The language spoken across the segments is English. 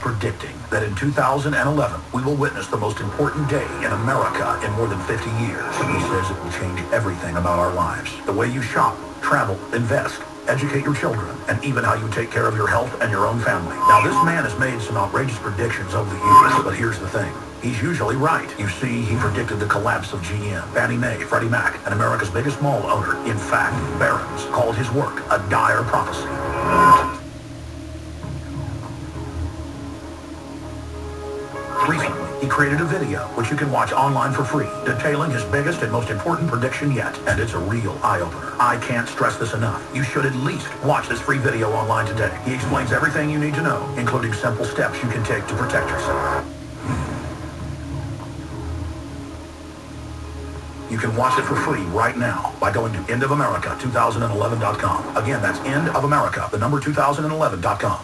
predicting that in 2011, we will witness the most important day in America in more than 50 years. He says it will change everything about our lives. The way you shop, travel, invest, educate your children, and even how you take care of your health and your own family. Now, this man has made some outrageous predictions over the years, but here's the thing. He's usually right. You see, he predicted the collapse of GM, Fannie Mae, Freddie Mac, and America's biggest mall owner. In fact, Barron's called his work a dire prophecy. Recently, he created a video, which you can watch online for free, detailing his biggest and most important prediction yet. And it's a real eye-opener. I can't stress this enough. You should at least watch this free video online today. He explains everything you need to know, including simple steps you can take to protect yourself. You can watch it for free right now by going to endofamerica2011.com. Again, that's endofamerica, the number 2011.com.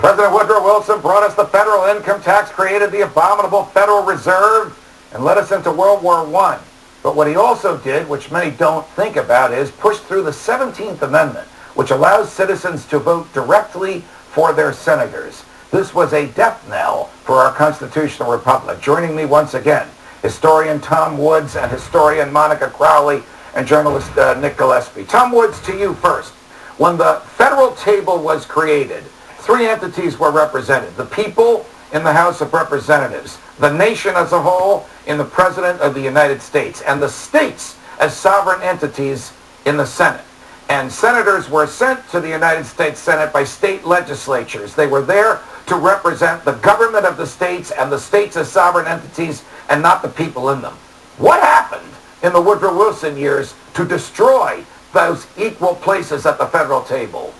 President Woodrow Wilson brought us the federal income tax, created the abominable Federal Reserve, and led us into World War I. But what he also did, which many don't think about, is push through the 17th Amendment, which allows citizens to vote directly for their senators. This was a death knell for our constitutional republic. Joining me once again, historian Tom Woods and historian Monica Crowley and journalist Nick Gillespie. Tom Woods, to you first. When the federal table was created, three entities were represented: the people in the House of Representatives, the nation as a whole in the President of the United States, and the states as sovereign entities in the Senate. And senators were sent to the United States Senate by state legislatures. They were there to represent the government of the states and the states as sovereign entities and not the people in them. What happened in the Woodrow Wilson years to destroy those equal places at the federal table?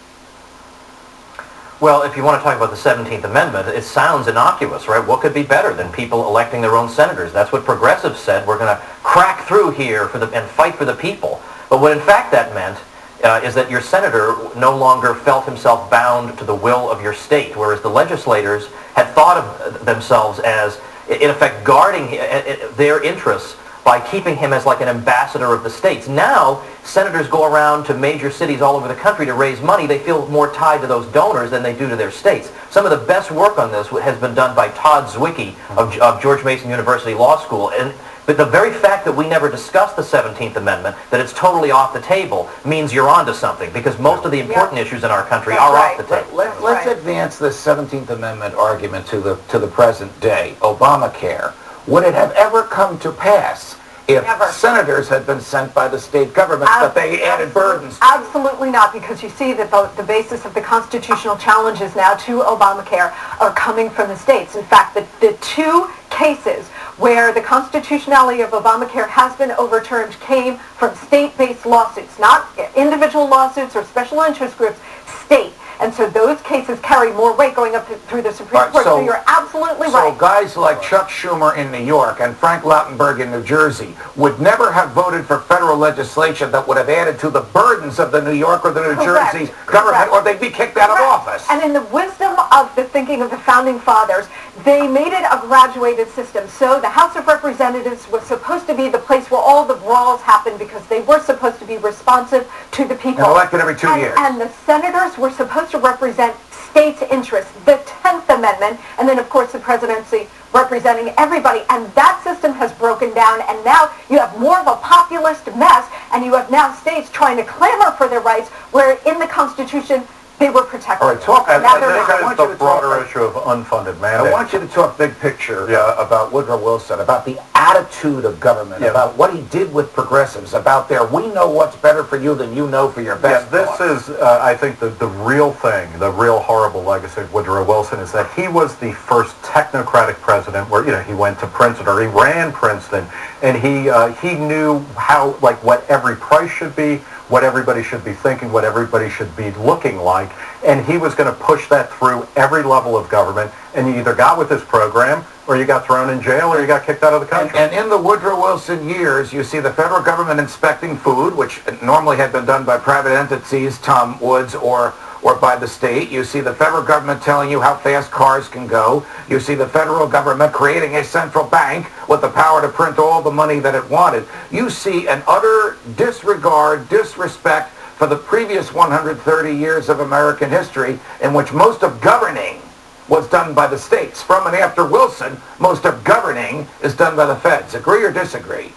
Well, if you want to talk about the 17th Amendment, it sounds innocuous, right? What could be better than people electing their own senators? That's what progressives said. We're going to crack through here and fight for the people. But what in fact that meant is that your senator no longer felt himself bound to the will of your state, whereas the legislators had thought of themselves as, in effect, guarding their interests by keeping him as like an ambassador of the states. Now, senators go around to major cities all over the country to raise money. They feel more tied to those donors than they do to their states. Some of the best work on this has been done by Todd Zwicky of George Mason University Law School. But the very fact that we never discussed the 17th Amendment, that it's totally off the table, means you're onto something, because most of the important issues in our country are off the table. Let's advance this 17th Amendment argument to the present day. Obamacare. Would it have ever come to pass if senators had been sent by the state governments, but they added burdens? Absolutely not, because you see that the basis of the constitutional challenges now to Obamacare are coming from the states. In fact, the two cases where the constitutionality of Obamacare has been overturned came from state-based lawsuits, not individual lawsuits or special interest groups, state. And so those cases carry more weight going up through the Supreme Court. So you're absolutely right. So guys like Chuck Schumer in New York and Frank Lautenberg in New Jersey would never have voted for federal legislation that would have added to the burdens of the New York or the New Jersey government, or they'd be kicked out of office. And in the wisdom of the thinking of the Founding Fathers, they made it a graduated system. So the House of Representatives was supposed to be the place where all the brawls happened, because they were supposed to be responsive to the people. And elected every 2 years. And the senators were supposed to represent states' interests, the 10th Amendment, and then of course the presidency representing everybody. And that system has broken down, and now you have more of a populist mess, and you have now states trying to clamor for their rights, where in the Constitution they were protected. All right, talk. I think the broader issue of unfunded mandates. I want you to talk big picture about Woodrow Wilson, about the attitude of government, about what he did with progressives, about we know what's better for you than you know for your best. This is, I think, the real thing, the real horrible legacy of Woodrow Wilson is that he was the first technocratic president where, he went to Princeton, or he ran Princeton, and he knew how, what every price should be, what everybody should be thinking, what everybody should be looking like, and he was going to push that through every level of government, and you either got with his program, or you got thrown in jail, or you got kicked out of the country. And in the Woodrow Wilson years, you see the federal government inspecting food, which normally had been done by private entities, Tom Woods, or by the state. You see the federal government telling you how fast cars can go. You see the federal government creating a central bank with the power to print all the money that it wanted. You see an utter disregard, disrespect for the previous 130 years of American history, in which most of governing was done by the states. From and after Wilson, most of governing is done by the feds. Agree or disagree?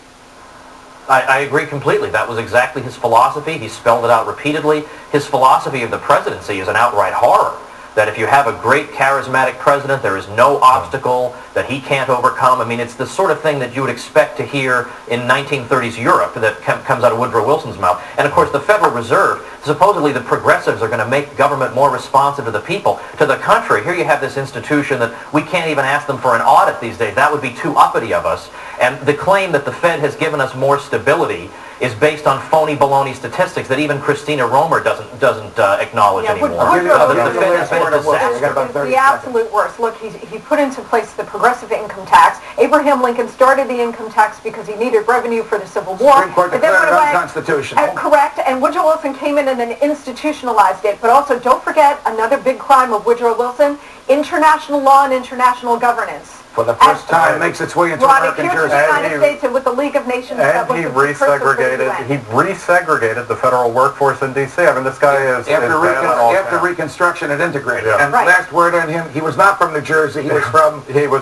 I agree completely. That was exactly his philosophy. He spelled it out repeatedly. His philosophy of the presidency is an outright horror. That if you have a great charismatic president, there is no obstacle that he can't overcome. I mean, it's the sort of thing that you would expect to hear in 1930s Europe that comes out of Woodrow Wilson's mouth. And of course, the Federal Reserve, supposedly the progressives are going to make government more responsive to the people. To the contrary, here you have this institution that we can't even ask them for an audit these days. That would be too uppity of us. And the claim that the Fed has given us more stability is based on phony baloney statistics that even Christina Romer doesn't acknowledge anymore. The absolute worst. Look, he put into place the progressive income tax. Abraham Lincoln started the income tax because he needed revenue for the Civil War. Supreme Court declared it unconstitutional. Correct, and Woodrow Wilson came in and then institutionalized it. But also, don't forget another big crime of Woodrow Wilson: international law and international governance. For the first time, makes its way into American jurisdiction. The United States and with the League of Nations. And he resegregated the federal workforce in D.C. I mean, this guy is... After Reconstruction, it integrated. Yeah. And last word on him, he was not from New Jersey. He was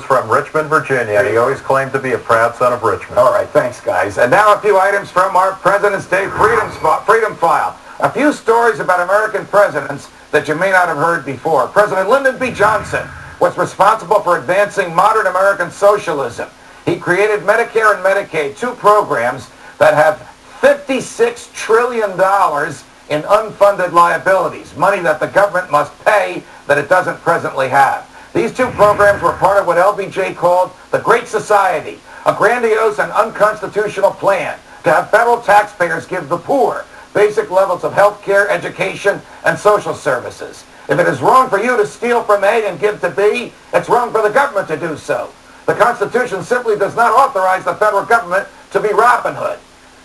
from Richmond, Virginia. He always claimed to be a proud son of Richmond. All right, thanks, guys. And now a few items from our President's Day Freedom File. A few stories about American presidents that you may not have heard before. President Lyndon B. Johnson was responsible for advancing modern American socialism. He created Medicare and Medicaid, two programs that have $56 trillion in unfunded liabilities, money that the government must pay that it doesn't presently have. These two programs were part of what LBJ called the Great Society, a grandiose and unconstitutional plan to have federal taxpayers give the poor basic levels of health care, education, and social services. If it is wrong for you to steal from A and give to B, it's wrong for the government to do so. The Constitution simply does not authorize the federal government to be Robin Hood.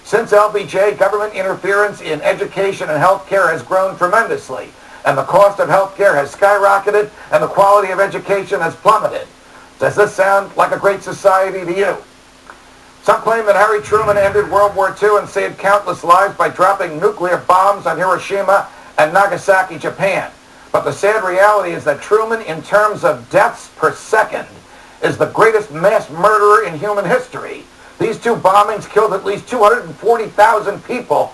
Since LBJ, government interference in education and health care has grown tremendously, and the cost of health care has skyrocketed, and the quality of education has plummeted. Does this sound like a great society to you? Some claim that Harry Truman ended World War II and saved countless lives by dropping nuclear bombs on Hiroshima and Nagasaki, Japan. But the sad reality is that Truman, in terms of deaths per second, is the greatest mass murderer in human history. These two bombings killed at least 240,000 people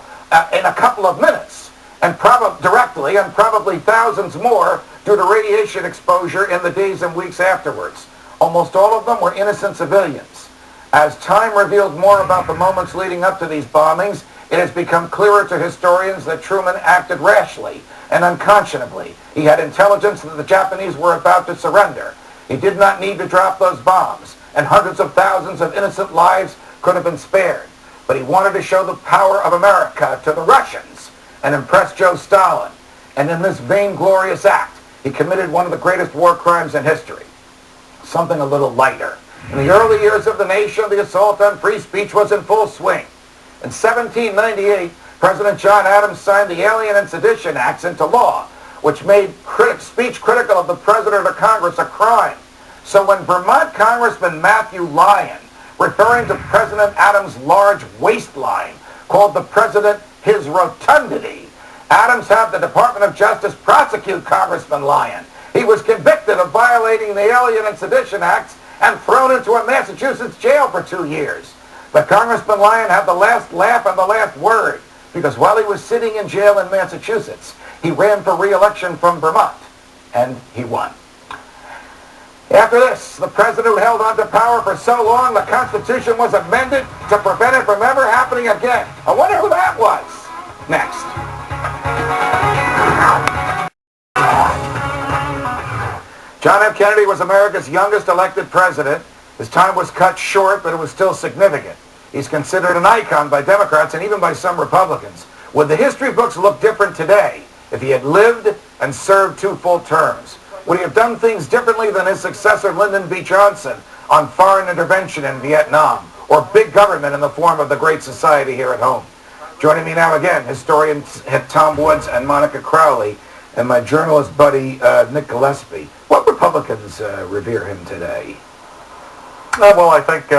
in a couple of minutes, and directly, and probably thousands more due to radiation exposure in the days and weeks afterwards. Almost all of them were innocent civilians. As time revealed more about the moments leading up to these bombings, it has become clearer to historians that Truman acted rashly and unconscionably. He had intelligence that the Japanese were about to surrender. He did not need to drop those bombs, and hundreds of thousands of innocent lives could have been spared. But he wanted to show the power of America to the Russians and impress Joe Stalin. And in this vainglorious act, he committed one of the greatest war crimes in history. Something a little lighter. In the early years of the nation, the assault on free speech was in full swing. In 1798, President John Adams signed the Alien and Sedition Acts into law, which made speech critical of the President or Congress a crime. So when Vermont Congressman Matthew Lyon, referring to President Adams' large waistline, called the President his rotundity, Adams had the Department of Justice prosecute Congressman Lyon. He was convicted of violating the Alien and Sedition Acts and thrown into a Massachusetts jail for 2 years. But Congressman Lyon had the last laugh and the last word, because while he was sitting in jail in Massachusetts, he ran for re-election from Vermont, and he won. After this, the president who held on to power for so long, the Constitution was amended to prevent it from ever happening again. I wonder who that was. Next. John F. Kennedy was America's youngest elected president. His time was cut short, but it was still significant. He's considered an icon by Democrats and even by some Republicans. Would the history books look different today if he had lived and served 2 full terms? Would he have done things differently than his successor, Lyndon B. Johnson, on foreign intervention in Vietnam, or big government in the form of the Great Society here at home? Joining me now again, historians Tom Woods and Monica Crowley, and my journalist buddy, Nick Gillespie. What Republicans revere him today? Well, I think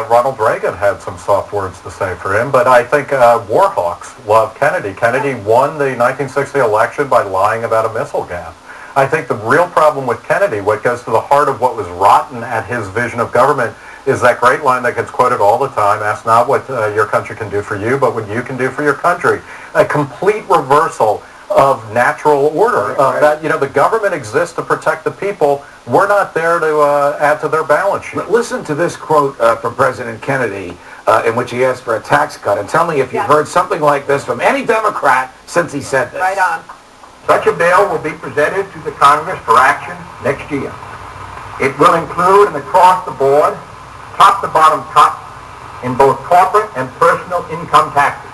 Ronald Reagan had some soft words to say for him, but I think war hawks love Kennedy. Kennedy won the 1960 election by lying about a missile gap. I think the real problem with Kennedy, what goes to the heart of what was rotten at his vision of government, is that great line that gets quoted all the time: ask not what your country can do for you, but what you can do for your country. A complete reversal of natural order. That, you know, the government exists to protect the people. We're not there to add to their balance sheet. Listen to this quote from President Kennedy in which he asked for a tax cut, and tell me if you've heard something like this from any Democrat since he said this. Right on. Such a bill will be presented to the Congress for action next year. It will include an across-the-board, top-to-bottom cut in both corporate and personal income taxes.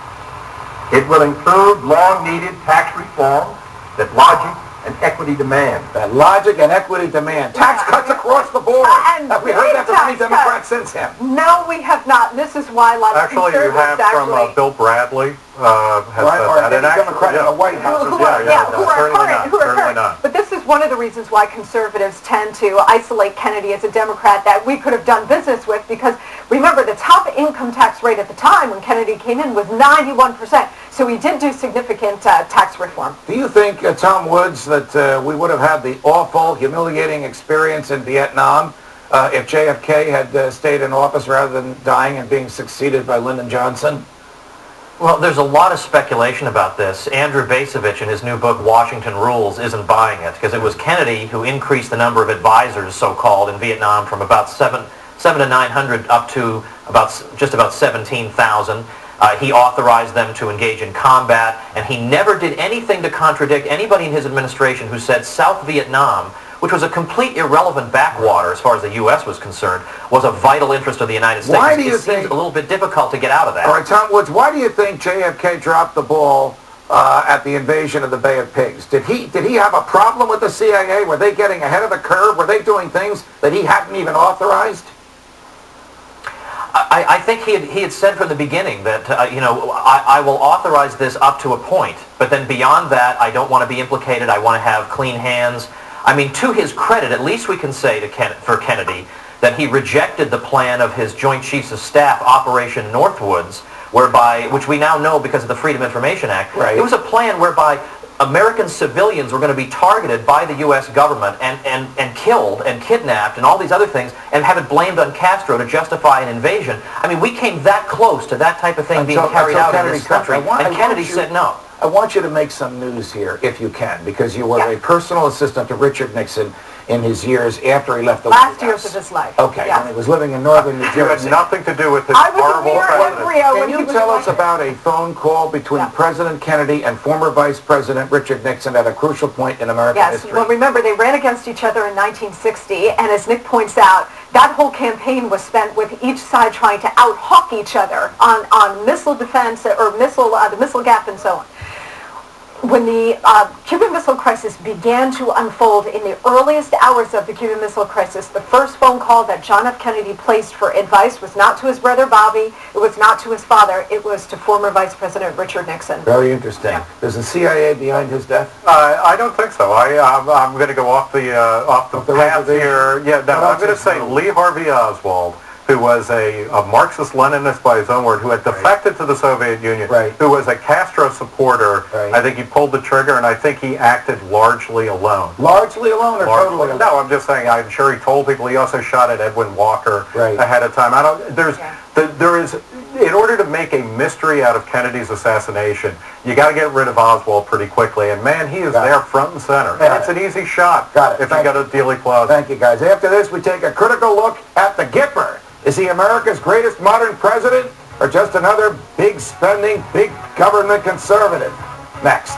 It will include long-needed tax reform that logic and equity demand. That logic and equity demand. Tax cuts across the board. Have we heard that from any Democrats since him? No, we have not. This is why a lot of Actually, you have from Bill Bradley. Has or said that. any Democrat in the White House. who are current. Not. But this is one of the reasons why conservatives tend to isolate Kennedy as a Democrat that we could have done business with, because remember, the top income tax rate at the time when Kennedy came in was 91%. So he did do significant tax reform. Do you think, Tom Woods, that we would have had the awful, humiliating experience in Vietnam if JFK had stayed in office rather than dying and being succeeded by Lyndon Johnson? Well, there's a lot of speculation about this. Andrew Bacevich, in his new book, Washington Rules, isn't buying it, because it was Kennedy who increased the number of advisors, so-called, in Vietnam from about 7 to 900 up to just about 17,000. He authorized them to engage in combat, and he never did anything to contradict anybody in his administration who said South Vietnam, which was a complete irrelevant backwater as far as the U.S. was concerned, was a vital interest of the United States. Why do you think... It seems a little bit difficult to get out of that. All right, Tom Woods, why do you think JFK dropped the ball at the invasion of the Bay of Pigs? Did he have a problem with the CIA? Were they getting ahead of the curve? Were they doing things that he hadn't even authorized? I think he had said from the beginning that, I will authorize this up to a point, but then beyond that, I don't want to be implicated. I want to have clean hands. I mean, to his credit, at least we can say for Kennedy that he rejected the plan of his Joint Chiefs of Staff, Operation Northwoods, which we now know because of the Freedom Information Act. Right. It was a plan whereby American civilians were going to be targeted by the U.S. government and killed and kidnapped and all these other things, and have it blamed on Castro to justify an invasion. I mean, we came that close to that type of thing being carried out in this country, and Kennedy said no. I want you to make some news here, if you can, because you were a personal assistant to Richard Nixon in his years after he left the White House. Last years of his life. Okay, when he was living in northern New Jersey. You had nothing to do with his horrible president. Can you tell us about a phone call between President Kennedy and former Vice President Richard Nixon at a crucial point in American history? Yes, well, remember, they ran against each other in 1960, and as Nick points out, that whole campaign was spent with each side trying to out-hawk each other on missile defense or the missile gap and so on. When the Cuban Missile Crisis began to unfold in the earliest hours of the Cuban Missile Crisis, the first phone call that John F. Kennedy placed for advice was not to his brother Bobby, it was not to his father, it was to former Vice President Richard Nixon. Very interesting. Yeah. Is the CIA behind his death? I don't think so. I'm going to go off the path here. Yeah, no, I'm going to say Lee Harvey Oswald, who was a Marxist-Leninist by his own word, who had defected to the Soviet Union, who was a Castro supporter. I think he pulled the trigger, and I think he acted largely alone. Largely alone or totally alone? No, I'm just saying, I'm sure he told people. He also shot at Edwin Walker ahead of time. There is, in order to make a mystery out of Kennedy's assassination, you got to get rid of Oswald pretty quickly. And man, he is there front and center. And it's an easy shot if you got a Dealey Plaza. Thank you, guys. After this, we take a critical look at the Gipper. Is he America's greatest modern president, or just another big spending, big government conservative? Next.